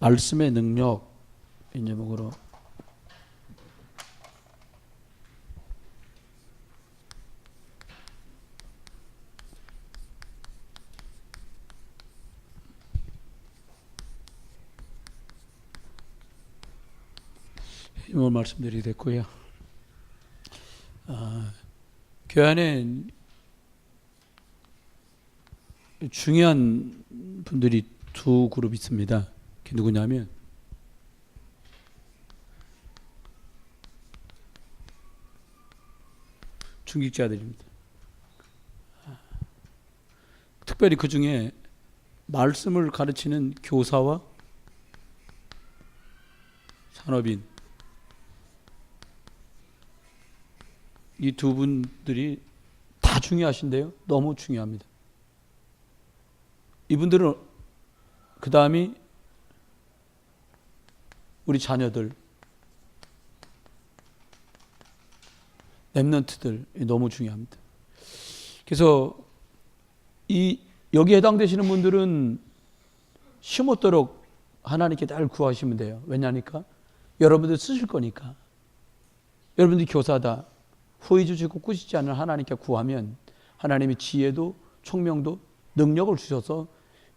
말씀의 능력 이 제목으로 오늘 말씀드리게 됐고요. 교회 안에 중요한 분들이 두 그룹 있습니다. 그게 누구냐면 중직자들입니다. 특별히 그 중에 말씀을 가르치는 교사와 산업인 이 두 분들이 다 중요하신데요. 너무 중요합니다. 이분들은 그 다음이 우리 자녀들, 렘넌트들 너무 중요합니다. 그래서 여기에 해당되시는 분들은 심었도록 하나님께 날 구하시면 돼요. 왜냐니까 여러분들 쓰실 거니까. 여러분들이 교사다. 후회 주시고 꾸짖지 않는 하나님께 구하면 하나님이 지혜도 총명도 능력을 주셔서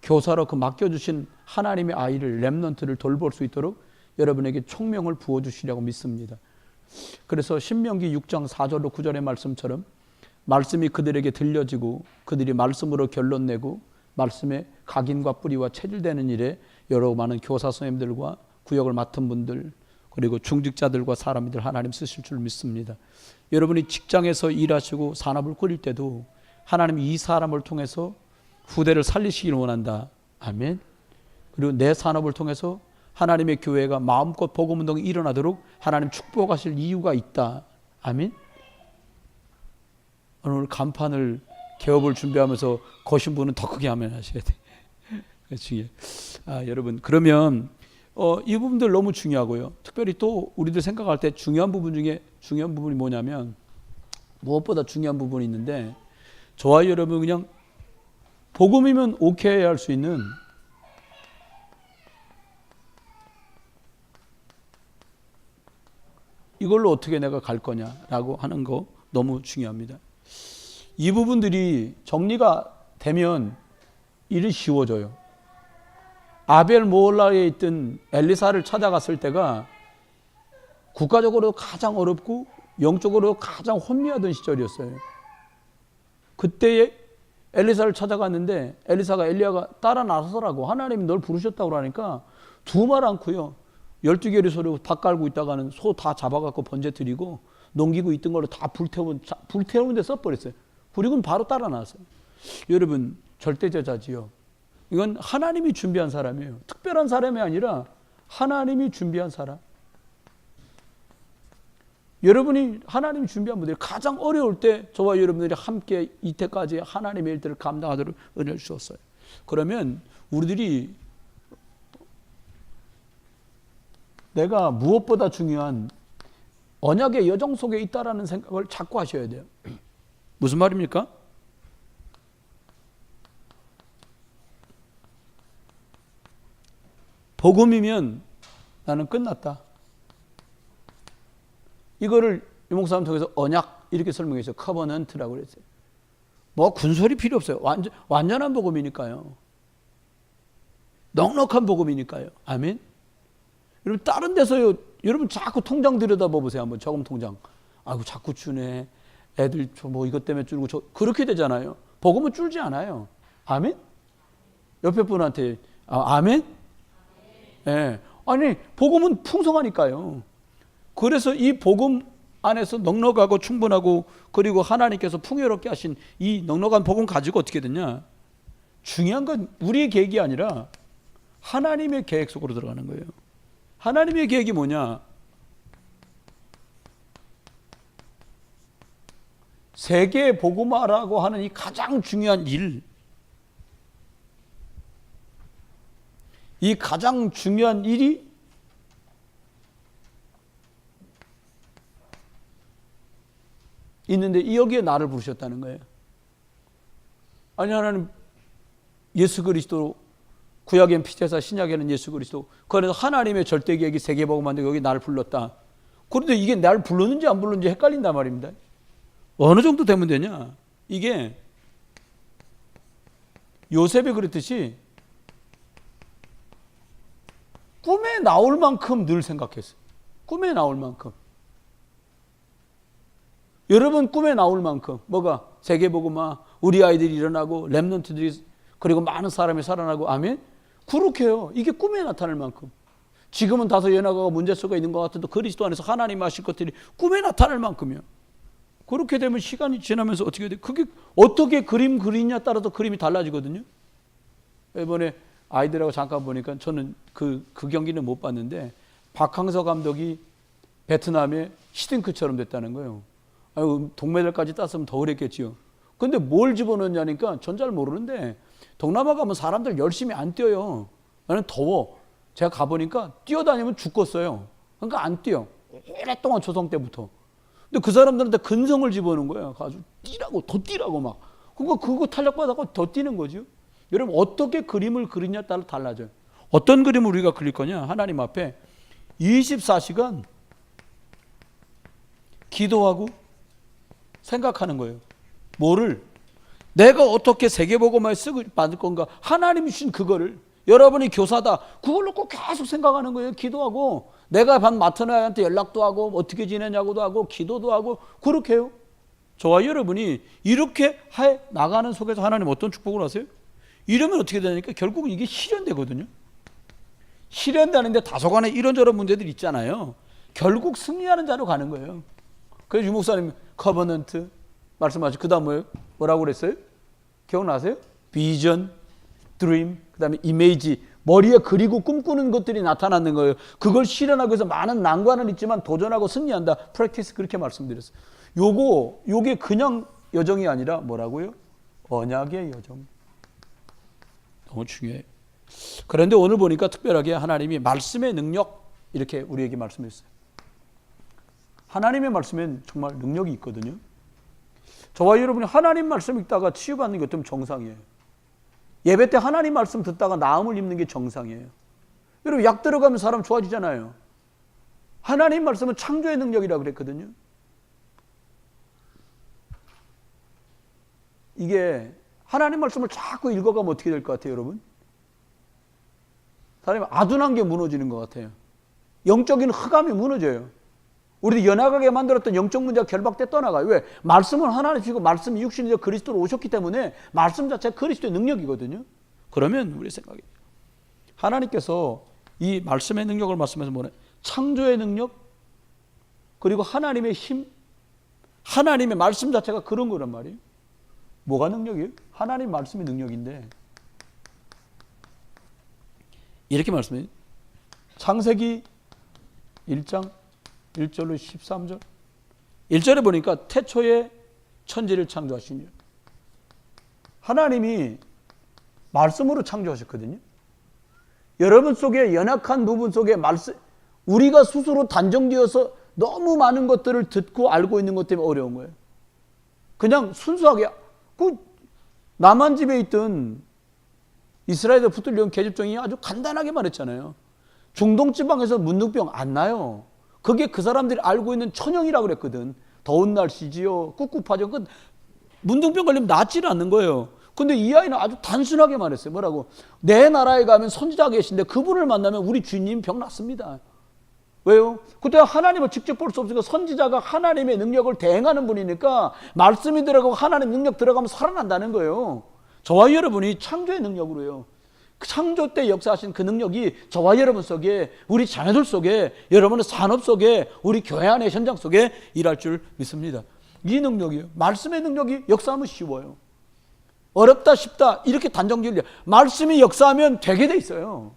교사로 그 맡겨주신 하나님의 아이를 렘넌트를 돌볼 수 있도록 여러분에게 총명을 부어주시려고 믿습니다. 그래서 신명기 6장 4절로 9절의 말씀처럼 말씀이 그들에게 들려지고 그들이 말씀으로 결론 내고 말씀에 각인과 뿌리와 체질되는 일에 여러 많은 교사 선생님들과 구역을 맡은 분들 그리고 중직자들과 사람들 하나님 쓰실 줄 믿습니다. 여러분이 직장에서 일하시고 산업을 꾸릴 때도 하나님이 이 사람을 통해서 후대를 살리시기를 원한다. 아멘. 그리고 내 산업을 통해서 하나님의 교회가 마음껏 복음운동이 일어나도록 하나님 축복하실 이유가 있다. 아멘. 오늘 간판을 개업을 준비하면서 거신 분은 더 크게 하면 하셔야 돼. 그렇지. 여러분 그러면 이 부분들 너무 중요하고요. 특별히 또 우리들 생각할 때 중요한 부분 중에 중요한 부분이 뭐냐면 무엇보다 중요한 부분이 있는데 저와 여러분 그냥 복음이면 오케이 할 수 있는 이걸로 어떻게 내가 갈 거냐라고 하는 거 너무 중요합니다. 이 부분들이 정리가 되면 일이 쉬워져요. 아벨 모홀라에 있던 엘리사를 찾아갔을 때가 국가적으로 가장 어렵고 영적으로 가장 혼미하던 시절이었어요. 그때에 엘리사를 찾아갔는데 엘리사가 엘리야가 따라 나서라고 하나님이 널 부르셨다고 하니까 두 말 않고요. 12개리 소로 밥 깔고 있다가는 소 다 잡아갖고 번제 드리고 농기구 있던 걸로 다 불태우는 데 써버렸어요. 그리고는 바로 따라 나왔어요. 여러분 절대제자지요. 이건 하나님이 준비한 사람이에요. 특별한 사람이 아니라 하나님이 준비한 사람. 여러분이 하나님이 준비한 분들이 가장 어려울 때 저와 여러분들이 함께 이때까지 하나님의 일들을 감당하도록 은혜를 주셨어요. 그러면 우리들이 내가 무엇보다 중요한 언약의 여정 속에 있다라는 생각을 자꾸 하셔야 돼요. 무슨 말입니까? 복음이면 나는 끝났다. 이거를 유 목사님 통해서 언약 이렇게 설명했어요. 커버넌트라고 그랬어요. 뭐 군소리 필요 없어요. 완전한 복음이니까요. 넉넉한 복음이니까요. 아멘. 여러분 다른 데서요. 여러분 자꾸 통장 들여다봐 보세요. 한번 저금 통장. 아이고 자꾸 주네. 애들 뭐 이것 때문에 줄고 그렇게 되잖아요. 복음은 줄지 않아요. 아멘. 옆에 분한테 아멘. 예. 아니 복음은 풍성하니까요. 그래서 이 복음 안에서 넉넉하고 충분하고 그리고 하나님께서 풍요롭게 하신 이 넉넉한 복음 가지고 어떻게 되냐. 중요한 건 우리의 계획이 아니라 하나님의 계획 속으로 들어가는 거예요. 하나님의 계획이 뭐냐. 세계 복음화라고 하는 이 가장 중요한 일, 이 가장 중요한 일이 있는데 여기에 나를 부르셨다는 거예요. 아니 하나님 예수 그리스도로 구약엔 피제사, 신약에는 예수 그리스도. 그래서 하나님의 절대 계획이 세계복음한데 여기 날 불렀다. 그런데 이게 날 불렀는지 안 불렀는지 헷갈린단 말입니다. 어느 정도 되면 되냐? 이게 요셉이 그랬듯이 꿈에 나올 만큼 늘 생각했어요. 꿈에 나올 만큼. 여러분 꿈에 나올 만큼 뭐가? 세계복음화, 우리 아이들이 일어나고 렘넌트들이 그리고 많은 사람이 살아나고 아멘? 그렇게요. 이게 꿈에 나타날 만큼. 지금은 다소 연약하고 문제수가 있는 것 같아도 그리스도 안에서 하나님 하실 것들이 꿈에 나타날 만큼이요. 그렇게 되면 시간이 지나면서 어떻게 돼요? 그게 어떻게 그림 그리냐에 따라서 그림이 달라지거든요. 이번에 아이들하고 잠깐 보니까 저는 그 경기는 못 봤는데 박항서 감독이 베트남의 히딩크처럼 됐다는 거예요. 아유, 동메달까지 땄으면 더 그랬겠지요. 근데 뭘 집어넣냐니까 전 잘 모르는데 동남아 가면 사람들 열심히 안 뛰어요. 나는 더워. 제가 가보니까 뛰어다니면 죽겠어요. 그러니까 안 뛰어. 오랫동안 조성 때부터. 근데 그 사람들한테 근성을 집어넣은 거예요. 아주 뛰라고, 더 뛰라고 막. 그러니까 그거 탄력받아서 더 뛰는 거죠. 여러분 어떻게 그림을 그리냐에 따라 달라져요. 어떤 그림을 우리가 그릴 거냐? 하나님 앞에 24시간 기도하고 생각하는 거예요. 뭐를? 내가 어떻게 세계복음화에 쓰고 받을 건가? 하나님이 주신 그거를. 여러분이 교사다. 그걸 놓고 계속 생각하는 거예요. 기도하고. 내가 반 맡은 아이한테 연락도 하고 어떻게 지내냐고도 하고 기도도 하고 그렇게 해요. 저와 여러분이 이렇게 해 나가는 속에서 하나님 어떤 축복을 하세요? 이러면 어떻게 되니까 결국은 이게 실현되거든요. 실현되는데 다소간에 이런저런 문제들이 있잖아요. 결국 승리하는 자로 가는 거예요. 그래서 유 목사님 커버넌트 말씀하시고 그 다음 뭐라고 그랬어요? 기억나세요? 비전, 드림, 그 다음에 이미지, 머리에 그리고 꿈꾸는 것들이 나타나는 거예요. 그걸 실현하기 위해서 많은 난관은 있지만 도전하고 승리한다. 프랙티스 그렇게 말씀드렸어요. 요게 그냥 여정이 아니라 뭐라고요? 언약의 여정. 너무 중요해요. 그런데 오늘 보니까 특별하게 하나님이 말씀의 능력 이렇게 우리에게 말씀했어요. 하나님의 말씀엔 정말 능력이 있거든요. 저와 여러분이 하나님 말씀 읽다가 치유받는 게 어쩌면 정상이에요. 예배 때 하나님 말씀 듣다가 나음을 입는 게 정상이에요. 여러분 약 들어가면 사람 좋아지잖아요. 하나님 말씀은 창조의 능력이라고 그랬거든요. 이게 하나님 말씀을 자꾸 읽어가면 어떻게 될 것 같아요, 여러분? 사람이 아둔한 게 무너지는 것 같아요. 영적인 흑암이 무너져요. 우리도 연약하게 만들었던 영적 문제가 결박돼 떠나가요. 왜? 말씀은 하나님 주시고 말씀이 육신이 되어 그리스도로 오셨기 때문에 말씀 자체가 그리스도의 능력이거든요. 그러면 우리 생각이 하나님께서 이 말씀의 능력을 말씀해서 뭐래? 창조의 능력 그리고 하나님의 힘, 하나님의 말씀 자체가 그런 거란 말이에요. 뭐가 능력이에요? 하나님 말씀이 능력인데 이렇게 말씀해요. 창세기 1장 1절로 13절 1절에 보니까 태초에 천지를 창조하시니 하나님이 말씀으로 창조하셨거든요. 여러분 속에 연약한 부분 속에 말씀 우리가 스스로 단정지어서 너무 많은 것들을 듣고 알고 있는 것 때문에 어려운 거예요. 그냥 순수하게 남한 집에 있던 이스라엘에 붙들려온 계집종이 아주 간단하게 말했잖아요. 중동 지방에서 문둥병 안 나요. 그게 그 사람들이 알고 있는 천형이라고 그랬거든. 더운 날씨지요. 꿉꿉하죠. 문둥병 걸리면 낫지를 않는 거예요. 근데 이 아이는 아주 단순하게 말했어요. 뭐라고? 내 나라에 가면 선지자가 계신데 그분을 만나면 우리 주님 병 낫습니다. 왜요? 그때 하나님을 직접 볼 수 없으니까 선지자가 하나님의 능력을 대행하는 분이니까 말씀이 들어가고 하나님 능력 들어가면 살아난다는 거예요. 저와 여러분이 창조의 능력으로요. 창조 때 역사하신 그 능력이 저와 여러분 속에 우리 자녀들 속에 여러분의 산업 속에 우리 교회 안의 현장 속에 일할 줄 믿습니다. 이 능력이요. 말씀의 능력이 역사하면 쉬워요. 어렵다 쉽다 이렇게 단정지으려 말씀이 역사하면 되게 돼 있어요.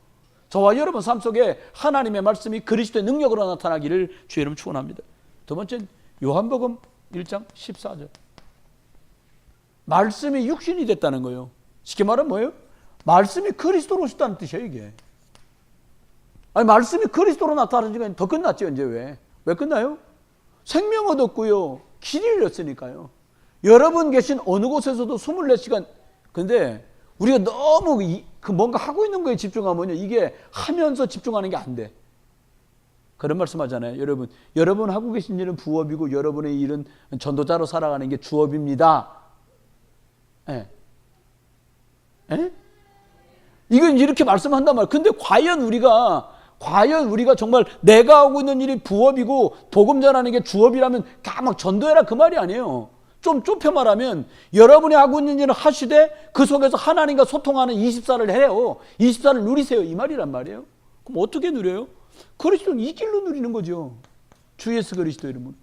저와 여러분 삶 속에 하나님의 말씀이 그리스도의 능력으로 나타나기를 주의 이름 축원합니다. 두 번째는 요한복음 1장 14절. 말씀이 육신이 됐다는 거예요. 쉽게 말하면 뭐예요? 말씀이 그리스도로 오셨다는 뜻이에요, 이게. 아니, 말씀이 그리스도로 나타나니까 더 끝났죠, 이제 왜 끝나요? 생명 얻었고요. 길 잃었으니까요. 여러분 계신 어느 곳에서도 24시간, 근데 우리가 너무 그 뭔가 하고 있는 거에 집중하면요, 이게 하면서 집중하는 게 안 돼. 그런 말씀 하잖아요. 여러분 하고 계신 일은 부업이고 여러분의 일은 전도자로 살아가는 게 주업입니다. 예. 예? 이건 이렇게 말씀한단 말이에요. 근데 과연 우리가 정말 내가 하고 있는 일이 부업이고 복음 전하는 게 주업이라면 막 전도해라 그 말이 아니에요. 좀 좁혀 말하면 여러분이 하고 있는 일을 하시되 그 속에서 하나님과 소통하는 24를 해요. 24를 누리세요. 이 말이란 말이에요. 그럼 어떻게 누려요? 그리스도는 이 길로 누리는 거죠. 주 예수 그리스도 이름으로.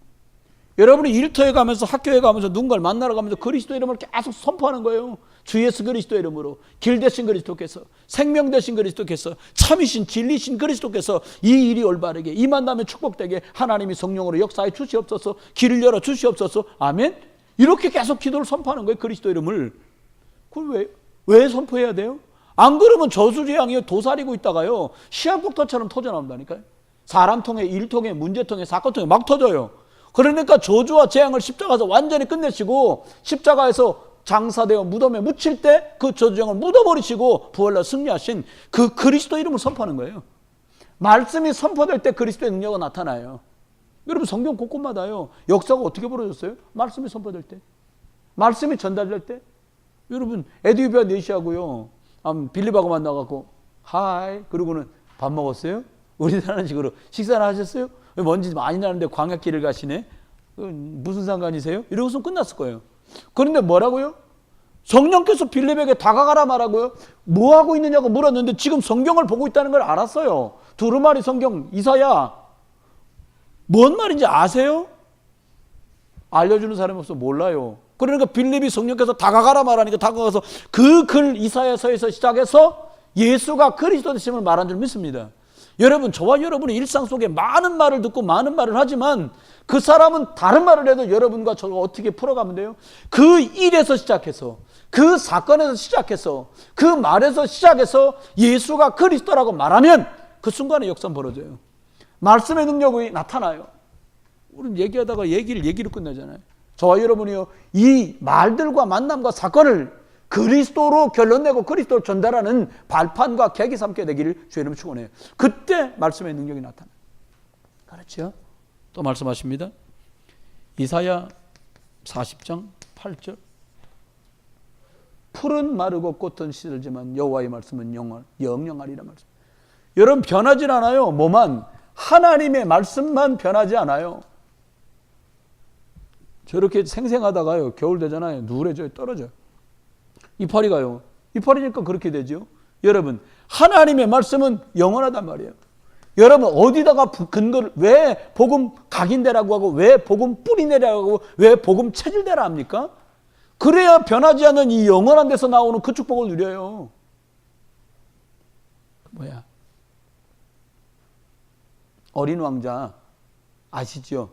여러분이 일터에 가면서 학교에 가면서 누군가를 만나러 가면서 그리스도 이름을 계속 선포하는 거예요. 주 예수 그리스도 이름으로. 길 대신 그리스도께서, 생명 대신 그리스도께서, 참이신 진리신 그리스도께서 이 일이 올바르게, 이 만남에 축복되게 하나님이 성령으로 역사해 주시옵소서, 길을 열어 주시옵소서. 아멘. 이렇게 계속 기도를 선포하는 거예요. 그리스도 이름을. 그걸 왜 선포해야 돼요? 안 그러면 저수지향이 도사리고 있다가요, 시한폭탄처럼 터져나온다니까요. 사람 통해, 일 통해, 문제 통해, 사건 통해 막 터져요. 그러니까 저주와 재앙을 십자가에서 완전히 끝내시고 십자가에서 장사되어 무덤에 묻힐 때 그 저주장을 묻어버리시고 부활로 승리하신 그 그리스도 이름을 선포하는 거예요. 말씀이 선포될 때 그리스도의 능력이 나타나요. 여러분 성경 곳곳마다요, 역사가 어떻게 벌어졌어요? 말씀이 선포될 때, 말씀이 전달될 때. 여러분 에디오피아 내시하고요, 빌립하고 만나갖고 하이 그러고는 밥 먹었어요? 우리나라는 식으로 식사를 하셨어요? 먼지 많이 나는데 광야길을 가시네? 무슨 상관이세요? 이러고서 끝났을 거예요. 그런데 뭐라고요? 성령께서 빌립에게 다가가라 말하고요, 뭐 하고 있느냐고 물었는데 지금 성경을 보고 있다는 걸 알았어요. 두루마리 성경 이사야 뭔 말인지 아세요? 알려주는 사람이 없어 몰라요. 그러니까 빌립이 성령께서 다가가라 말하니까 다가가서 그 글 이사야서에서 시작해서 예수가 그리스도 되심을 말한 줄 믿습니다. 여러분, 저와 여러분의 일상 속에 많은 말을 듣고 많은 말을 하지만 그 사람은 다른 말을 해도 여러분과 저가 어떻게 풀어가면 돼요? 그 일에서 시작해서, 그 사건에서 시작해서, 그 말에서 시작해서 예수가 그리스도라고 말하면 그 순간에 역사는 벌어져요. 말씀의 능력이 나타나요. 우리는 얘기하다가 얘기로 끝나잖아요. 저와 여러분이요, 이 말들과 만남과 사건을 그리스도로 결론내고 그리스도로 전달하는 발판과 계기 삼게 되기를 주의 이름으로 축원해요. 그때 말씀의 능력이 나타나요. 그렇죠? 또 말씀하십니다. 이사야 40장 8절. 풀은 마르고 꽃은 시들지만 여호와의 말씀은 영영하리라 말씀. 여러분 변하진 않아요. 뭐만? 하나님의 말씀만 변하지 않아요. 저렇게 생생하다가요, 겨울 되잖아요, 누래져요, 떨어져요. 이파리 가요. 이파리니까 그렇게 되죠. 여러분, 하나님의 말씀은 영원하단 말이에요. 여러분, 어디다가 근거를, 왜 복음 각인대라고 하고, 왜 복음 뿌리내라고 하고, 왜 복음 체질대라 합니까? 그래야 변하지 않는 이 영원한 데서 나오는 그 축복을 누려요. 뭐야? 어린 왕자 아시죠?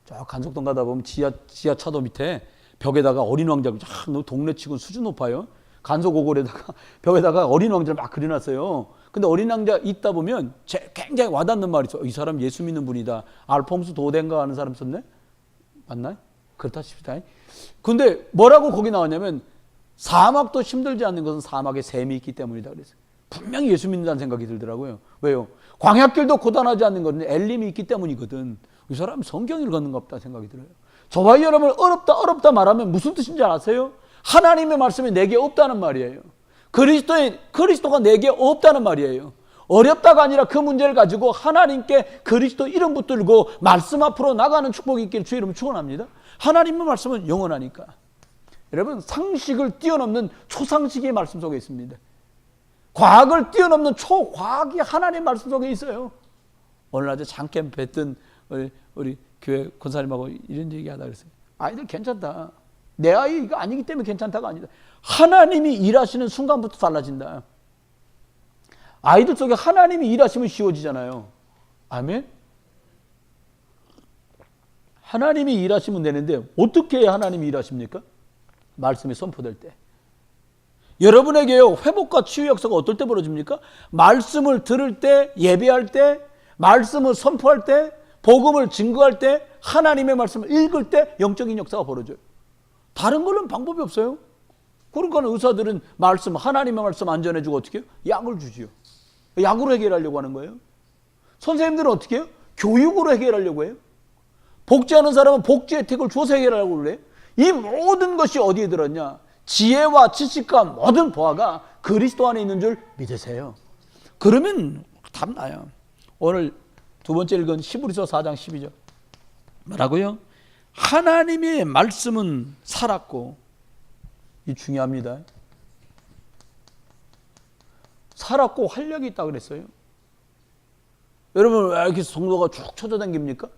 저 간석동 가다 보면 지하차도 밑에 벽에다가 어린 왕자가 동네 치고는 수준 높아요. 간소고골에다가 벽에다가 어린 왕자를 막 그려놨어요. 근데 어린 왕자 있다 보면 굉장히 와닿는 말이 있어. 이 사람 예수 믿는 분이다. 알퐁스 도덴가 하는 사람 썼네? 맞나요? 그렇다 싶다. 근데 뭐라고 거기 나왔냐면 사막도 힘들지 않는 것은 사막에 샘이 있기 때문이다 그랬어요. 분명히 예수 믿는다는 생각이 들더라고요. 왜요? 광야길도 고단하지 않는 것은 엘림이 있기 때문이거든. 이 사람 성경 읽었는가 보다 생각이 들어요. 저와 여러분 어렵다 말하면 무슨 뜻인지 아세요? 하나님의 말씀이 내게 없다는 말이에요. 그리스도가 내게 없다는 말이에요. 어렵다가 아니라 그 문제를 가지고 하나님께 그리스도 이름 붙들고 말씀 앞으로 나가는 축복이 있기를 주의 이름으로 축원합니다. 하나님의 말씀은 영원하니까. 여러분, 상식을 뛰어넘는 초상식의 말씀 속에 있습니다. 과학을 뛰어넘는 초과학이 하나님의 말씀 속에 있어요. 오늘 낮에 잠깐 뵀던 우리 교회 권사님하고 이런 얘기하다 그랬어요. 아이들 괜찮다. 내 아이가 아니기 때문에 괜찮다가 아니다. 하나님이 일하시는 순간부터 달라진다. 아이들 속에 하나님이 일하시면 쉬워지잖아요. 아멘? 하나님이 일하시면 되는데 어떻게 해야 하나님이 일하십니까? 말씀이 선포될 때. 여러분에게요, 회복과 치유 역사가 어떨 때 벌어집니까? 말씀을 들을 때, 예배할 때, 말씀을 선포할 때, 복음을 증거할 때, 하나님의 말씀을 읽을 때 영적인 역사가 벌어져요. 다른 걸로는 방법이 없어요. 그러니까 의사들은 하나님의 말씀 안 전해주고 어떻게 해요? 약을 주지요. 약으로 해결하려고 하는 거예요. 선생님들은 어떻게 해요? 교육으로 해결하려고 해요. 복지하는 사람은 복지 혜택을 줘서 해결하려고 그래요. 이 모든 것이 어디에 들었냐? 지혜와 지식과 모든 보화가 그리스도 안에 있는 줄 믿으세요. 그러면 답 나요. 오늘 두 번째 읽은 히브리서 4장 12절 뭐라고요? 하나님의 말씀은 살았고, 이 중요합니다. 살았고 활력이 있다 그랬어요. 여러분 왜 이렇게 성도가 쭉 쳐져다닙니까?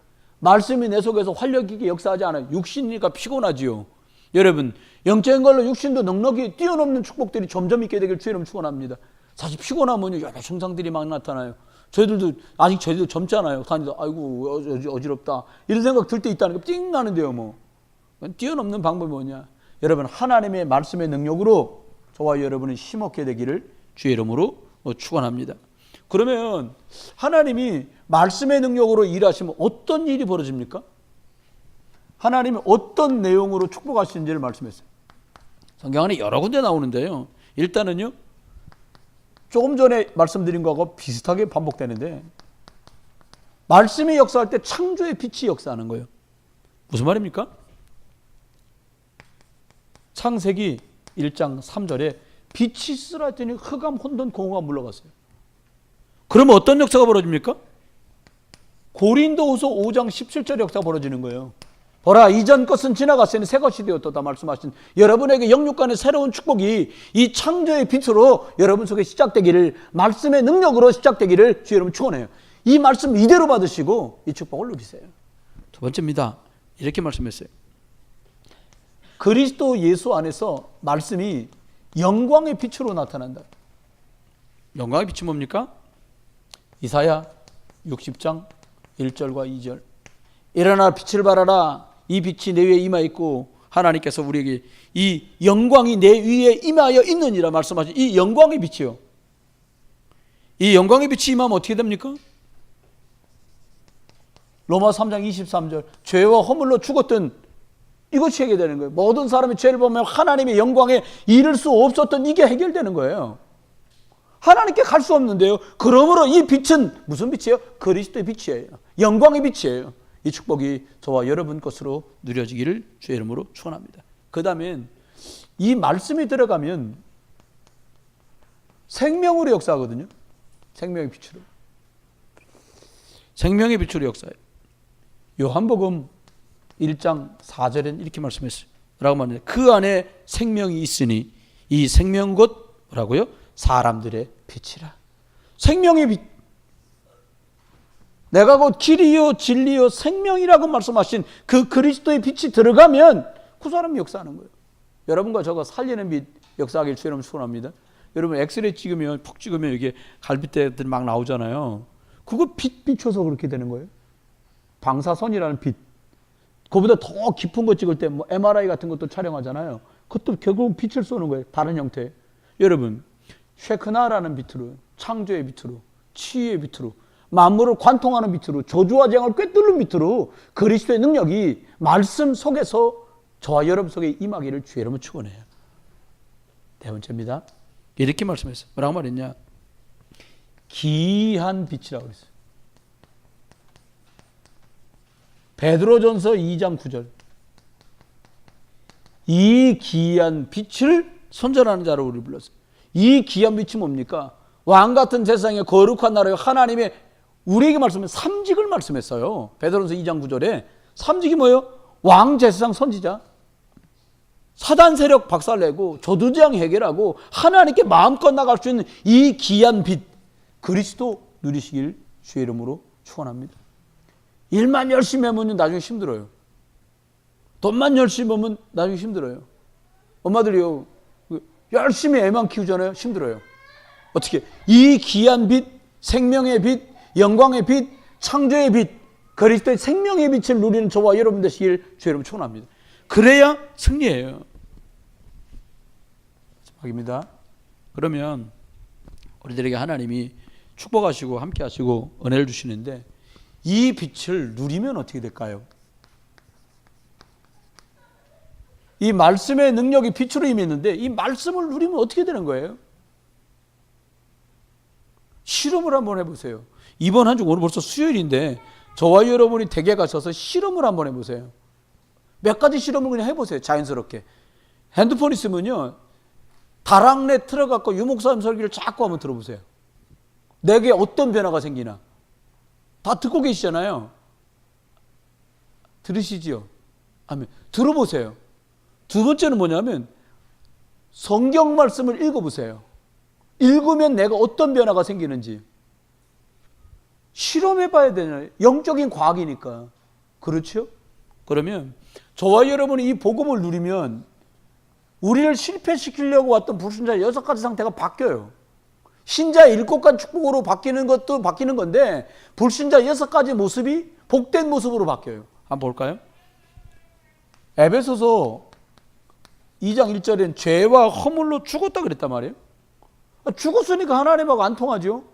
말씀이 내 속에서 활력 있게 역사하지 않아요. 육신이니까 피곤하지요. 여러분 영적인 걸로 육신도 넉넉히 뛰어넘는 축복들이 점점 있게 되길 주의 이름 축원합니다. 사실 피곤하면 여러 증상들이 막 나타나요. 저희들도 젊잖아요. 다니다 아이고 어지럽다 이런 생각 들 때 있다는 게 띵 나는데요. 뭐 뛰어넘는 방법이 뭐냐? 여러분 하나님의 말씀의 능력으로 저와 여러분은 힘없게 되기를 주의 이름으로 축원합니다. 그러면 하나님이 말씀의 능력으로 일하시면 어떤 일이 벌어집니까? 하나님이 어떤 내용으로 축복하시는지를 말씀했어요. 성경 안에 여러 군데 나오는데요. 일단은요, 조금 전에 말씀드린 거하고 비슷하게 반복되는데, 말씀이 역사할 때 창조의 빛이 역사하는 거예요. 무슨 말입니까? 창세기 1장 3절에 빛이 쓰라더니 흑암 혼돈 공허가 물러갔어요. 그러면 어떤 역사가 벌어집니까? 고린도후서 5장 17절 역사가 벌어지는 거예요. 보라 이전 것은 지나갔으니 새 것이 되었도다 말씀하신 여러분에게 영육간의 새로운 축복이 이 창조의 빛으로 여러분 속에 시작되기를, 말씀의 능력으로 시작되기를 주의 여러분 축원해요. 이 말씀 이대로 받으시고 이 축복을 누리세요. 두 번째입니다. 이렇게 말씀했어요. 그리스도 예수 안에서 말씀이 영광의 빛으로 나타난다. 영광의 빛이 뭡니까? 이사야 60장 1절과 2절 일어나 빛을 발하라 이 빛이 내 위에 임하 있고 하나님께서 우리에게 이 영광이 내 위에 임하여 있느니라 말씀하신 이 영광의 빛이요. 이 영광의 빛이 임하면 어떻게 됩니까? 로마 3장 23절 죄와 허물로 죽었던 이것이 해결되는 거예요. 모든 사람이 죄를 보면 하나님의 영광에 이를 수 없었던 이게 해결되는 거예요. 하나님께 갈 수 없는데요. 그러므로 이 빛은 무슨 빛이에요? 그리스도의 빛이에요. 영광의 빛이에요. 이 축복이 저와 여러분 것으로 누려지기를 주의 이름으로 축원합니다. 그 다음엔 이 말씀이 들어가면 생명으로 역사하거든요. 생명의 빛으로. 생명의 빛으로 역사해요. 요한복음 1장 4절엔 이렇게 말씀했어요. 라고 말합니다. 그 안에 생명이 있으니 이 생명 곧 뭐라고요? 사람들의 빛이라. 생명의 빛. 내가 곧 길이요 진리요 생명이라고 말씀하신 그 그리스도의 빛이 들어가면 그 사람이 역사하는 거예요. 여러분과 저가 살리는 빛 역사하길 주의 이름으로 축원합니다. 여러분 엑스레이 찍으면 푹 찍으면 이게 갈빗대들 막 나오잖아요. 그거 빛 비춰서 그렇게 되는 거예요. 방사선이라는 빛. 그보다 더 깊은 거 찍을 때 뭐 MRI 같은 것도 촬영하잖아요. 그것도 결국 빛을 쏘는 거예요. 다른 형태. 여러분 쉐크나라는 빛으로, 창조의 빛으로, 치유의 빛으로, 만물을 관통하는 빛으로, 저주와 재앙을 꿰뚫는 빛으로 그리스도의 능력이 말씀 속에서 저와 여러분 속에 임하기를 주의 이름으로 축원해요. 네 번째입니다. 이렇게 말씀했어요. 뭐라고 말했냐? 기이한 빛이라고 그랬어요. 베드로전서 2장 9절. 이 기이한 빛을 선전하는 자로 우리를 불렀어요. 이 귀한 빛이 뭡니까? 왕같은 세상에 거룩한 나라에 하나님의 우리에게 말씀해 삼직을 말씀했어요. 베드로전서 2장 9절에 삼직이 뭐예요? 왕 제사장 선지자, 사단 세력 박살내고 저주재앙 해결하고 하나님께 마음껏 나갈 수 있는 이 귀한 빛 그리스도 누리시길 주의 이름으로 축원합니다. 일만 열심히 하면 나중에 힘들어요. 돈만 열심히 하면 나중에 힘들어요. 엄마들이요 열심히 애만 키우잖아요. 힘들어요. 어떻게? 이 귀한 빛, 생명의 빛, 영광의 빛, 창조의 빛, 그리스도의 생명의 빛을 누리는 저와 여러분 되시길 주의 이름으로 축원합니다. 그래야 승리예요. 마지막입니다. 그러면 우리들에게 하나님이 축복하시고 함께 하시고 은혜를 주시는데 이 빛을 누리면 어떻게 될까요? 이 말씀의 능력이 빛으로 임했는데 이 말씀을 누리면 어떻게 되는 거예요? 실험을 한번 해보세요. 이번 한 주 오늘 벌써 수요일인데 저와 여러분이 댁에 가셔서 실험을 한번 해보세요. 몇 가지 실험을 그냥 해보세요. 자연스럽게. 핸드폰 있으면요, 다락내 틀어갖고 유목사님 설교를 자꾸 한번 들어보세요. 내게 어떤 변화가 생기나. 다 듣고 계시잖아요. 들으시지요? 아멘. 들어보세요. 두 번째는 뭐냐면 성경 말씀을 읽어보세요. 읽으면 내가 어떤 변화가 생기는지. 실험해봐야 되잖아요. 영적인 과학이니까. 그렇죠? 그러면 저와 여러분이 이 복음을 누리면 우리를 실패시키려고 왔던 불신자 6가지 상태가 바뀌어요. 신자의 7가지 축복으로 바뀌는 것도 바뀌는 건데 불신자 6가지 모습이 복된 모습으로 바뀌어요. 한번 볼까요? 에베소서 2장 1절엔 죄와 허물로 죽었다 그랬단 말이에요. 죽었으니까 하나님하고 안 통하죠.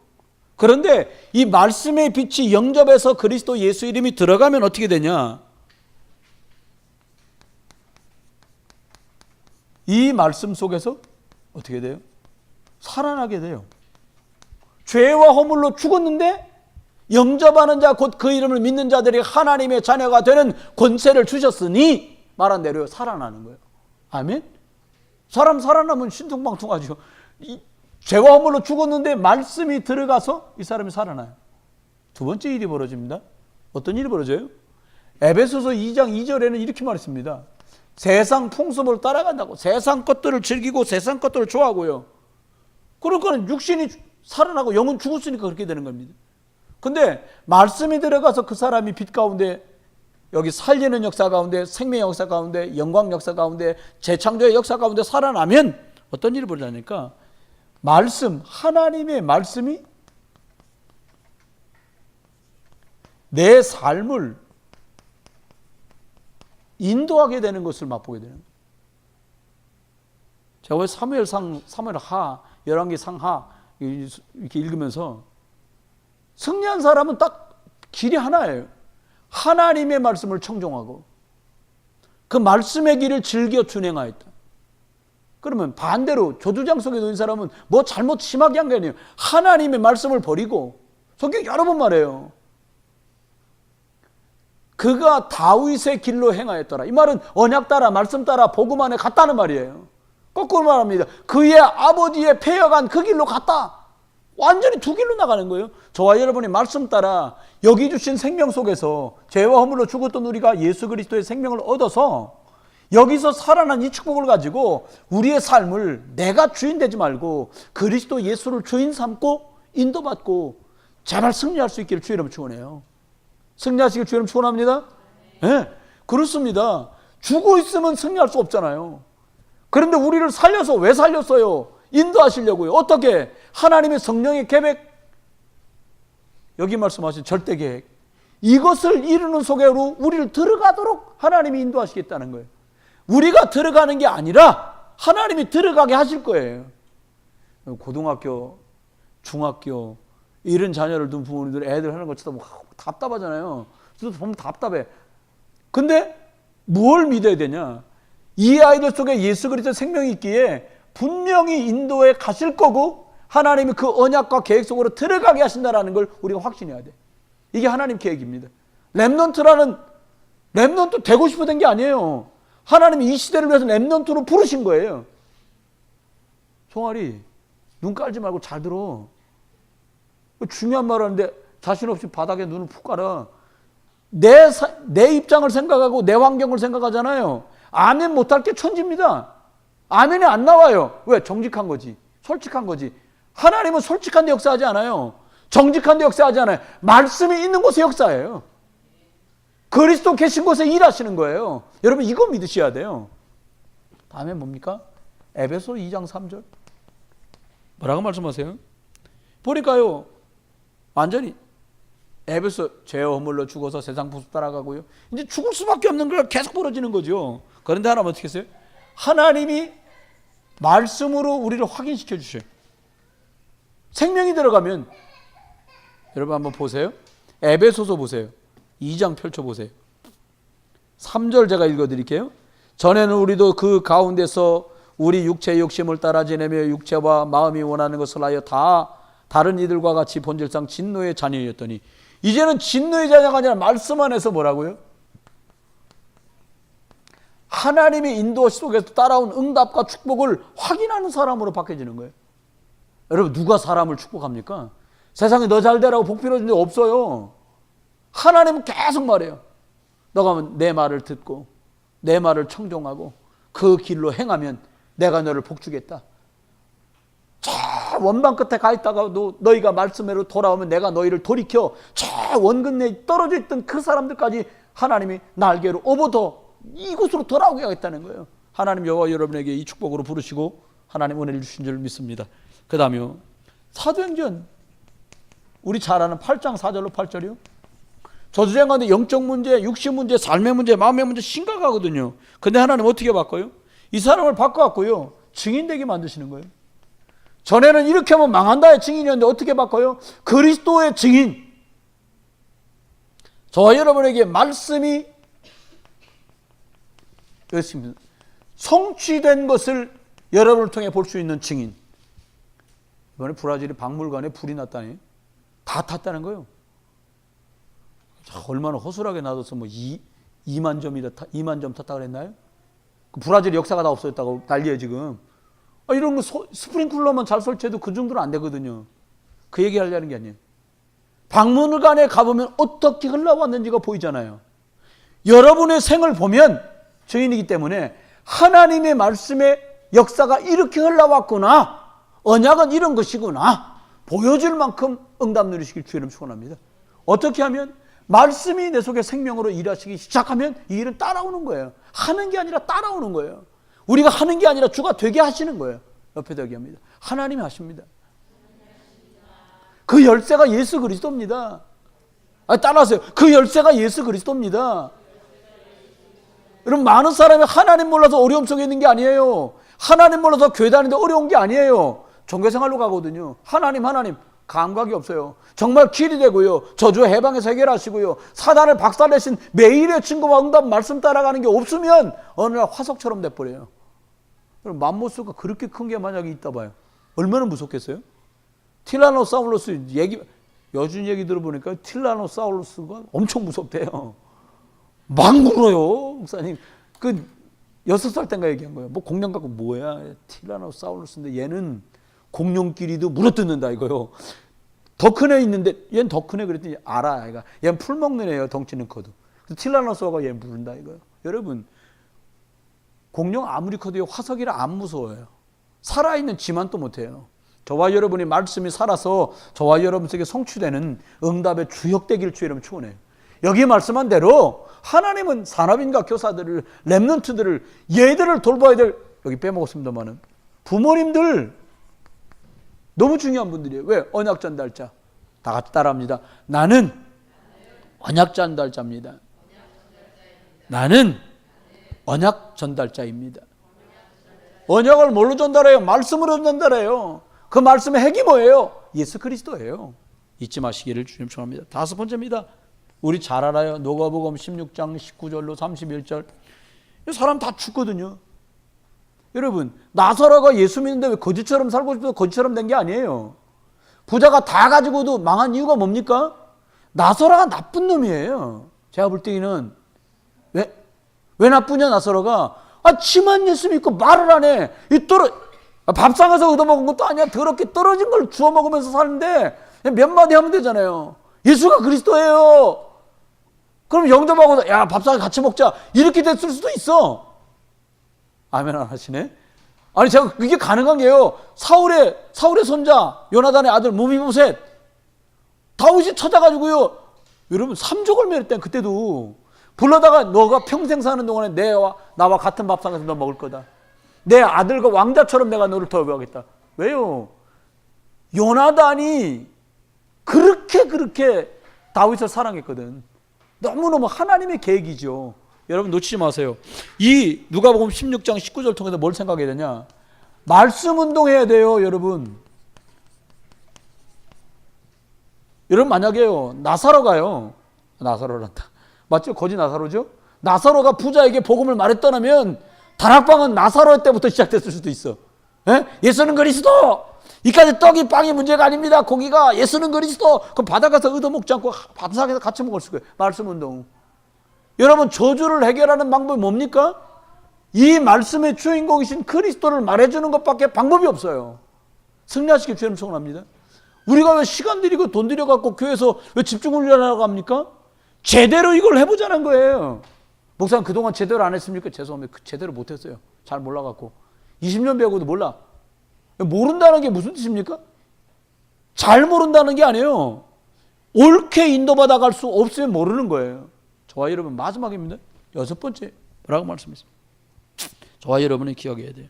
그런데 이 말씀의 빛이 영접해서 그리스도 예수 이름이 들어가면 어떻게 되냐? 이 말씀 속에서 어떻게 돼요? 살아나게 돼요. 죄와 허물로 죽었는데 영접하는 자 곧 그 이름을 믿는 자들이 하나님의 자녀가 되는 권세를 주셨으니 말한 대로 살아나는 거예요. 아멘? 사람 살아나면 신통방통하죠. 죄와 허물로 죽었는데 말씀이 들어가서 이 사람이 살아나요. 두 번째 일이 벌어집니다. 어떤 일이 벌어져요? 에베소서 2장 2절에는 이렇게 말했습니다. 세상 풍습을 따라간다고. 세상 것들을 즐기고 세상 것들을 좋아하고요. 그러니까 육신이 살아나고 영은 죽었으니까 그렇게 되는 겁니다. 근데 말씀이 들어가서 그 사람이 빛 가운데, 여기 살리는 역사 가운데, 생명의 역사 가운데, 영광 역사 가운데, 재창조의 역사 가운데 살아나면 어떤 일이 벌어지니까 말씀, 하나님의 말씀이 내 삶을 인도하게 되는 것을 맛보게 되는 거예요. 제가 왜 사무엘하, 열왕기 상하 이렇게 읽으면서 승리한 사람은 딱 길이 하나예요. 하나님의 말씀을 청종하고 그 말씀의 길을 즐겨 준행하였다. 그러면 반대로 조두장 속에 놓인 사람은 뭐 잘못 심하게 한 게 아니에요. 하나님의 말씀을 버리고, 성경 여러 번 말해요. 그가 다윗의 길로 행하였더라. 이 말은 언약 따라 말씀 따라 복음 안에 갔다는 말이에요. 거꾸로 말합니다. 그의 아버지의 패여간 그 길로 갔다. 완전히 두 길로 나가는 거예요. 저와 여러분의 말씀 따라 여기 주신 생명 속에서 죄와 허물로 죽었던 우리가 예수 그리스도의 생명을 얻어서 여기서 살아난 이 축복을 가지고 우리의 삶을 내가 주인 되지 말고 그리스도 예수를 주인 삼고 인도받고 제발 승리할 수 있기를 주의 이름으로 축원해요. 승리하시길 주의 이름으로 축원합니다. 네, 그렇습니다. 죽어 있으면 승리할 수 없잖아요. 그런데 우리를 살려서 왜 살렸어요? 인도하시려고요. 어떻게? 하나님의 성령의 계획, 여기 말씀하신 절대 계획, 이것을 이루는 속에로 우리를 들어가도록 하나님이 인도하시겠다는 거예요. 우리가 들어가는 게 아니라 하나님이 들어가게 하실 거예요. 고등학교, 중학교 이런 자녀를 둔 부모님들 애들 하는 거 쳐다보면 답답하잖아요. 저도 보면 답답해. 근데 뭘 믿어야 되냐? 이 아이들 속에 예수 그리스도의 생명이 있기에 분명히 인도에 가실 거고 하나님이 그 언약과 계획 속으로 들어가게 하신다는 걸 우리가 확신해야 돼. 이게 하나님 계획입니다. 렘넌트라는, 렘넌트 되고 싶어 된 게 아니에요. 하나님이 이 시대를 위해서 렘넌트로 부르신 거예요. 송아리, 눈 깔지 말고 잘 들어. 중요한 말을 하는데 자신 없이 바닥에 눈을 푹 깔아. 내 입장을 생각하고 내 환경을 생각하잖아요. 아멘 못할 게 천지입니다. 아멘이 안 나와요. 왜? 정직한 거지. 솔직한 거지. 하나님은 솔직한 데 역사하지 않아요. 정직한 데 역사하지 않아요. 말씀이 있는 곳에 역사해요. 그리스도 계신 곳에 일하시는 거예요. 여러분 이거 믿으셔야 돼요. 다음에 뭡니까? 에베소 2장 3절. 뭐라고 말씀하세요? 보니까요, 완전히 에베소 죄와 허물로 죽어서 세상 부수 따라가고요. 이제 죽을 수밖에 없는 걸 계속 벌어지는 거죠. 그런데 하나님 어떻게 했어요? 하나님이 말씀으로 우리를 확인시켜 주셔요. 생명이 들어가면, 여러분 한번 보세요. 에베소서 보세요. 2장 펼쳐보세요. 3절 제가 읽어드릴게요. 전에는 우리도 그 가운데서 우리 육체의 욕심을 따라 지내며 육체와 마음이 원하는 것을 하여 다 다른 이들과 같이 본질상 진노의 자녀였더니 이제는 진노의 자녀가 아니라 말씀 안에서 뭐라고요? 하나님의 인도 속에서 따라온 응답과 축복을 확인하는 사람으로 바뀌어지는 거예요. 여러분, 누가 사람을 축복합니까? 세상에 너 잘 되라고 복 빌어준 적 없어요. 하나님은 계속 말해요. 너가 내 말을 듣고 내 말을 청종하고 그 길로 행하면 내가 너를 복주겠다. 저 원방 끝에 가 있다가 너희가 말씀으로 돌아오면 내가 너희를 돌이켜 저 원근내에 떨어져 있던 그 사람들까지 하나님이 날개로 업어서 이곳으로 돌아오게 하겠다는 거예요. 하나님 여호와 여러분에게 이 축복으로 부르시고 하나님 은혜를 주신 줄 믿습니다. 그 다음에 사도행전 우리 잘 아는 8장 4절로 8절이요. 저주쟁 가운데 영적 문제, 육신 문제, 삶의 문제, 마음의 문제 심각하거든요. 근데 하나님 어떻게 바꿔요? 이 사람을 바꿔갖고요 증인되게 만드시는 거예요. 전에는 이렇게 하면 망한다의 증인이었는데 어떻게 바꿔요? 그리스도의 증인. 저와 여러분에게 말씀이 그렇습니다. 성취된 것을 여러분을 통해 볼 수 있는 증인. 이번에 브라질이 박물관에 불이 났다니 다 탔다는 거예요. 얼마나 허술하게 놔둬서 2만 점 탔다 그랬나요? 브라질 역사가 다 없어졌다고 난리예요 지금. 이런 거 스프링클러만 잘 설치해도 그 정도는 안 되거든요. 그 얘기 하려는 게 아니에요. 박물관에 가보면 어떻게 흘러왔는지가 보이잖아요. 여러분의 생을 보면 증인이기 때문에 하나님의 말씀의 역사가 이렇게 흘러왔구나, 언약은 이런 것이구나 보여줄 만큼 응답 누리시길 주님 축원합니다. 어떻게 하면 말씀이 내 속에 생명으로 일하시기 시작하면 이 일은 따라오는 거예요. 하는 게 아니라 따라오는 거예요. 우리가 하는 게 아니라 주가 되게 하시는 거예요. 옆에다 얘기합니다. 하나님이 하십니다. 그 열쇠가 예수 그리스도입니다. 따라하세요. 그 열쇠가 예수 그리스도입니다. 여러분, 많은 사람이 하나님 몰라서 어려움 속에 있는 게 아니에요. 하나님 몰라서 교회 다니는데 어려운 게 아니에요. 종교생활로 가거든요. 하나님 감각이 없어요. 정말 길이 되고요. 저주 해방해서 해결하시고요. 사단을 박살내신 매일의 증거와 응답 말씀 따라가는 게 없으면 어느 날 화석처럼 돼버려요. 그럼 맘모스가 그렇게 큰 게 만약에 있다 봐요. 얼마나 무섭겠어요? 티라노사우루스 여준 얘기 들어보니까 티라노사우루스가 엄청 무섭대요. 막 물어요. 목사님. 6살 땐가 얘기한 거예요. 공룡 갖고 뭐야. 티라노사우루스인데 얘는 공룡끼리도 물어뜯는다 이거요. 더 큰 애 있는데 얘는 더 큰 애 그랬더니 알아. 얘는 풀 먹는 애예요. 덩치는 커도. 티라노사우루스가 얘 물은다 이거요. 여러분, 공룡 아무리 커도 화석이라 안 무서워요. 살아있는 지만 또 못해요. 저와 여러분이 말씀이 살아서 저와 여러분 속에 성취되는 응답의 주역되기를 주 여러분 축원해요. 여기 말씀한 대로 하나님은 산업인과 교사들을, 렘넌트들을, 얘들을 돌봐야 될, 여기 빼먹었습니다만은 부모님들 너무 중요한 분들이에요. 왜? 언약 전달자. 다 같이 따라합니다. 나는 언약 전달자입니다. 나는 언약 전달자입니다. 언약을 뭘로 전달해요? 말씀으로 전달해요. 그 말씀의 핵이 뭐예요? 예수 그리스도예요. 잊지 마시기를 주님 축원합니다. 5번째입니다. 우리 잘 알아요. 누가복음 16장 19절로 31절. 사람 다 죽거든요. 여러분, 나사로가 예수 믿는데 왜 거지처럼 살고 싶어서 거지처럼 된 게 아니에요. 부자가 다 가지고도 망한 이유가 뭡니까? 나사로가 나쁜 놈이에요. 제가 볼 때는 왜 나쁘냐 나사로가? 지만 예수 믿고 말을 안 해. 밥상에서 얻어먹은 것도 아니야. 더럽게 떨어진 걸 주워 먹으면서 사는데 몇 마디 하면 되잖아요. 예수가 그리스도예요. 그럼 영접하고 야 밥상에 같이 먹자 이렇게 됐을 수도 있어. 아멘 안 하시네. 아니 제가 이게 가능한 게요. 사울의 손자 요나단의 아들 무비보셋 다윗이 찾아가지고요. 여러분 3족을 맺을 그때도 불러다가 너가 평생 사는 동안에 나와 같은 밥상에서 너 먹을 거다. 내 아들과 왕자처럼 내가 너를 도와주겠다. 왜요? 요나단이 그렇게 다윗을 사랑했거든. 너무너무 하나님의 계획이죠. 여러분 놓치지 마세요. 이 누가복음 16장 19절 통해서 뭘 생각해야 되냐? 말씀 운동해야 돼요, 여러분. 여러분 만약에요 나사로가요. 나사로란다. 맞죠? 거지 나사로죠? 나사로가 부자에게 복음을 말했더라면 다락방은 나사로 때부터 시작됐을 수도 있어. 예? 예수는 그리스도! 이까지 떡이 빵이 문제가 아닙니다. 고기가 예수는 그리스도! 그럼 바닷가에서 얻어먹지 않고 바닷가에서 같이 먹을 수 있어요. 말씀 운동. 여러분, 저주를 해결하는 방법이 뭡니까? 이 말씀의 주인공이신 그리스도를 말해주는 것밖에 방법이 없어요. 승리하시길 주님 소원합니다. 우리가 왜 시간 들이고 돈 들여갖고 교회에서 왜 집중훈련하라고 합니까? 제대로 이걸 해보자는 거예요. 목사님 그동안 제대로 안 했습니까? 죄송합니다. 제대로 못했어요. 잘 몰라갖고. 20년 배우고도 몰라. 모른다는 게 무슨 뜻입니까? 잘 모른다는 게 아니에요. 옳게 인도받아 갈 수 없으면 모르는 거예요. 저와 여러분 마지막입니다. 6번째 뭐라고 말씀했습니까? 저와 여러분이 기억해야 돼요.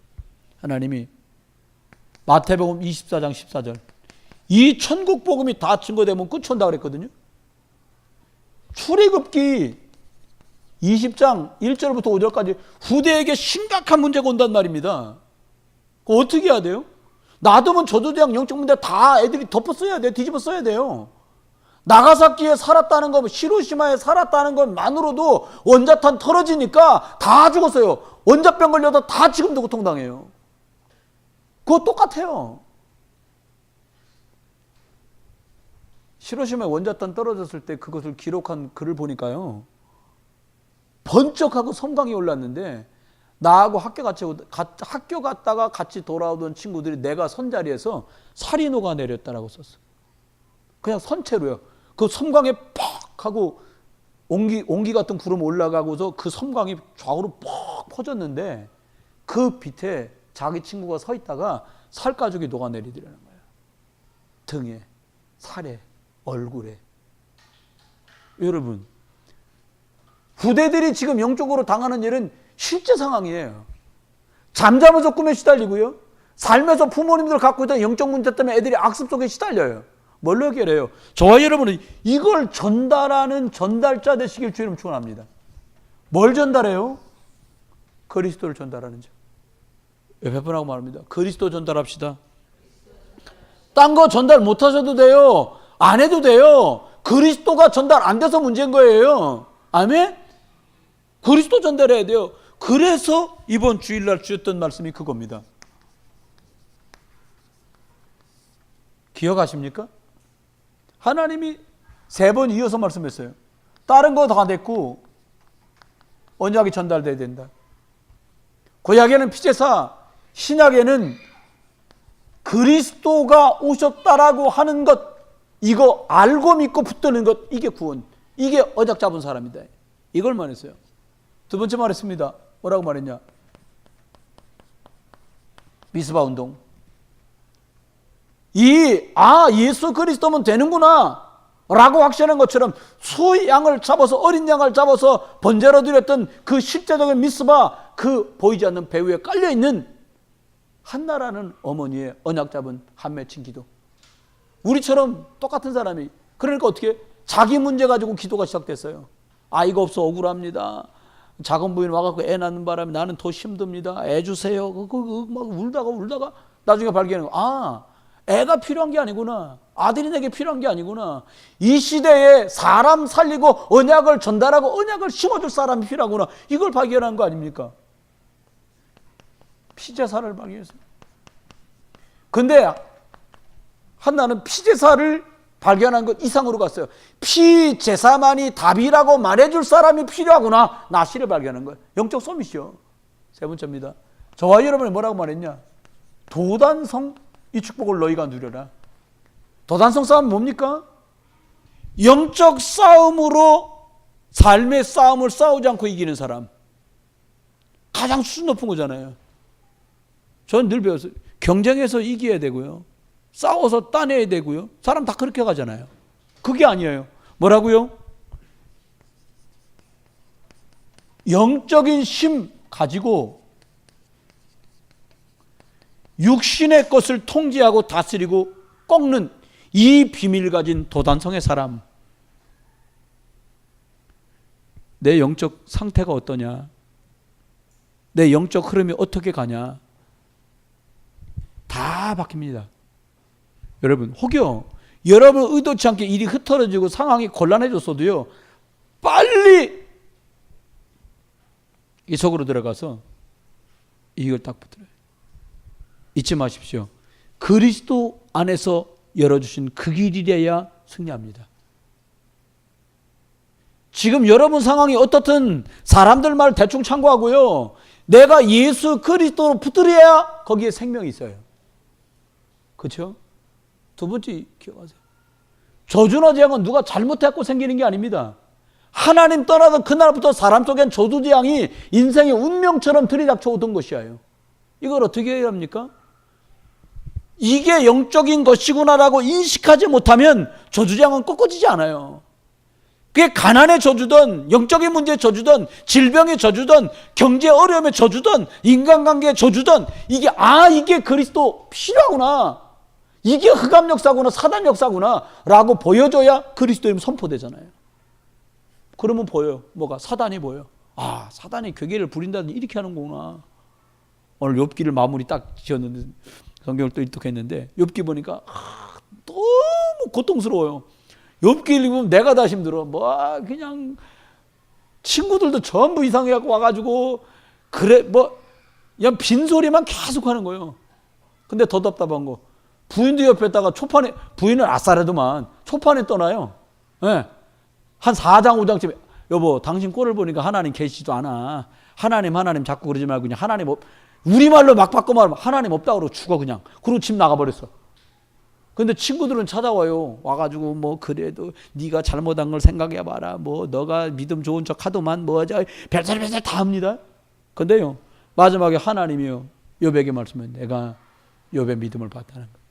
하나님이 마태복음 24장 14절 이 천국 복음이 다 증거되면 끝온다 그랬거든요. 출애굽기 20장 1절부터 5절까지 후대에게 심각한 문제가 온단 말입니다. 어떻게 해야 돼요? 놔두면 저주대학 영적 문제 다 애들이 덮어 써야 돼요. 뒤집어 써야 돼요. 나가사키에 살았다는 것, 히로시마에 살았다는 것만으로도 원자탄 털어지니까 다 죽었어요. 원자병 걸려서 다 지금도 고통당해요. 그거 똑같아요. 히로시마에 원자탄 떨어졌을 때 그것을 기록한 글을 보니까요. 번쩍하고 섬광이 올랐는데 나하고 학교 갔다가 같이 돌아오던 친구들이 내가 선 자리에서 살이 녹아내렸다라고 썼어. 그냥 선체로요. 그 섬광에 퍽 하고 옹기 같은 구름 올라가고서 그 섬광이 좌우로 퍽 퍼졌는데 그 밑에 자기 친구가 서 있다가 살가죽이 녹아내리더라는 거예요. 등에, 살에, 얼굴에. 여러분, 후대들이 지금 영적으로 당하는 일은 실제 상황이에요. 잠자면서 꿈에 시달리고요. 삶에서 부모님들 갖고 있던 영적 문제 때문에 애들이 악습 속에 시달려요. 뭘로 해결해요? 저와 여러분은 이걸 전달하는 전달자 되시길 주님 축원합니다. 뭘 전달해요? 그리스도를 전달하는 자. 옆에 분하고 말합니다. 그리스도 전달합시다. 딴 거 전달 못 하셔도 돼요. 안 해도 돼요. 그리스도가 전달 안 돼서 문제인 거예요. 아멘? 그리스도 전달해야 돼요. 그래서 이번 주일날 주셨던 말씀이 그겁니다. 기억하십니까? 하나님이 3번 이어서 말씀했어요. 다른 거 다 됐고 언약이 전달돼야 된다. 구약에는 피제사, 신약에는 그리스도가 오셨다라고 하는 것, 이거 알고 믿고 붙드는 것, 이게 구원, 이게 언약 잡은 사람이다. 이걸 말했어요. 두 번째 말했습니다. 뭐라고 말했냐? 미스바 운동. 예수 그리스도면 되는구나 라고 확신한 것처럼 수양을 잡아서, 어린 양을 잡아서 번제로 드렸던 그 실제적인 미스바, 그 보이지 않는 배 위에 깔려있는 한나라는 어머니의 언약 잡은 한 맺힌 기도. 우리처럼 똑같은 사람이, 그러니까 어떻게 자기 문제 가지고 기도가 시작됐어요. 아이가 없어 억울합니다. 작은 부인 와갖고 애 낳는 바람에 나는 더 힘듭니다. 애 주세요. 막 울다가 나중에 발견해요. 애가 필요한 게 아니구나. 아들이 내게 필요한 게 아니구나. 이 시대에 사람 살리고 언약을 전달하고 언약을 심어줄 사람이 필요하구나. 이걸 발견한 거 아닙니까? 피제사를 발견했어요. 근데 한나는 피제사를 발견한 것 이상으로 갔어요. 피제사만이 답이라고 말해줄 사람이 필요하구나. 나시를 발견한 거예요. 영적 소밋이요. 3번째입니다. 저와 여러분이 뭐라고 말했냐? 도단성 이 축복을 너희가 누려라. 도단성 싸움은 뭡니까? 영적 싸움으로 삶의 싸움을 싸우지 않고 이기는 사람. 가장 수준 높은 거잖아요. 저는 늘 배웠어요. 경쟁해서 이겨야 되고요. 싸워서 따내야 되고요. 사람 다 그렇게 가잖아요. 그게 아니에요. 뭐라고요? 영적인 심 가지고 육신의 것을 통제하고 다스리고 꺾는 이 비밀 가진 도단성의 사람. 내 영적 상태가 어떠냐? 내 영적 흐름이 어떻게 가냐? 다 바뀝니다. 여러분, 혹여 여러분 의도치 않게 일이 흐트러지고 상황이 곤란해졌어도요, 빨리 이 속으로 들어가서 이걸 딱 붙들어요. 잊지 마십시오. 그리스도 안에서 열어주신 그 길이래야 승리합니다. 지금 여러분 상황이 어떻든 사람들 말 대충 참고하고요. 내가 예수 그리스도로 붙들어야 거기에 생명이 있어요. 그렇죠? 두 번째 기억하세요. 저주나 재앙은 누가 잘못했고 생기는 게 아닙니다. 하나님 떠나던 그날부터 사람 속엔 저주 재앙이 인생의 운명처럼 들이닥쳐 오던 것이에요. 이걸 어떻게 해야 합니까? 이게 영적인 것이구나라고 인식하지 못하면 저주 재앙은 꺾어지지 않아요. 그게 가난의 저주든 영적인 문제의 저주든 질병의 저주든 경제 어려움의 저주든 인간관계의 저주든 이게 그리스도 필요하구나, 이게 흑암 역사구나, 사단 역사구나 라고 보여줘야 그리스도 이름 선포되잖아요. 그러면 보여요. 뭐가? 사단이 보여요. 아, 사단이 괴계를 부린다든지 이렇게 하는구나. 오늘 욥기를 마무리 딱 지었는데 성경을 또 일독했는데 욥기 보니까 너무 고통스러워요. 욥기 읽으면 내가 다 힘들어. 그냥 친구들도 전부 이상해갖고 와가지고 그래 그냥 빈소리만 계속 하는 거예요. 근데 더 답답한 거, 부인도 옆에다가 초판에, 부인은 아싸라도만 초판에 떠나요. 네. 한 4장 5장쯤에 여보 당신 꼴을 보니까 하나님 계시지도 않아. 하나님 자꾸 그러지 말고 그냥 하나님 우리말로 막 바꿔 말하면 하나님 없다고 그러고 죽어 그냥. 그러고 집 나가버렸어. 근데 친구들은 찾아와요. 와가지고 그래도 네가 잘못한 걸 생각해봐라. 너가 믿음 좋은 척 하더만 별소리 다 합니다. 근데요 마지막에 하나님이요 욥에게 말씀해, 내가 욥의 믿음을 봤다는 거예요.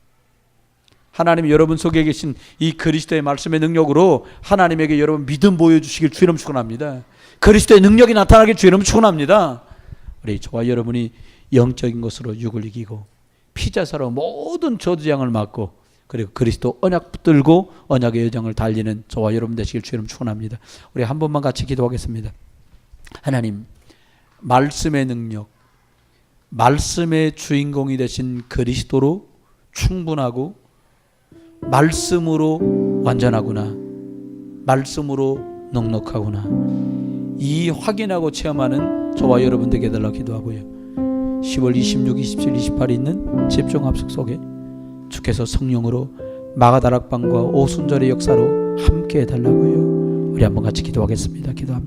하나님이 여러분 속에 계신 이 그리스도의 말씀의 능력으로 하나님에게 여러분 믿음 보여주시길 주 이름 축원합니다. 그리스도의 능력이 나타나길 주 이름 축원합니다. 우리 저와 여러분이 영적인 것으로 육을 이기고 피자사로 모든 저주장을 막고 그리고 그리스도 언약 붙들고 언약의 여정을 달리는 저와 여러분 되시길 주 이름 축원합니다. 우리 한 번만 같이 기도하겠습니다. 하나님, 말씀의 능력, 말씀의 주인공이 되신 그리스도로 충분하고 말씀으로 완전하구나, 말씀으로 넉넉하구나, 이 확인하고 체험하는 저와 여러분들에게 달라 기도하고요. 10월 26, 27, 28에 있는 집중합숙 속에 주께서 성령으로 마가다락방과 오순절의 역사로 함께 해달라고요. 우리 한번 같이 기도하겠습니다. 기도합니다.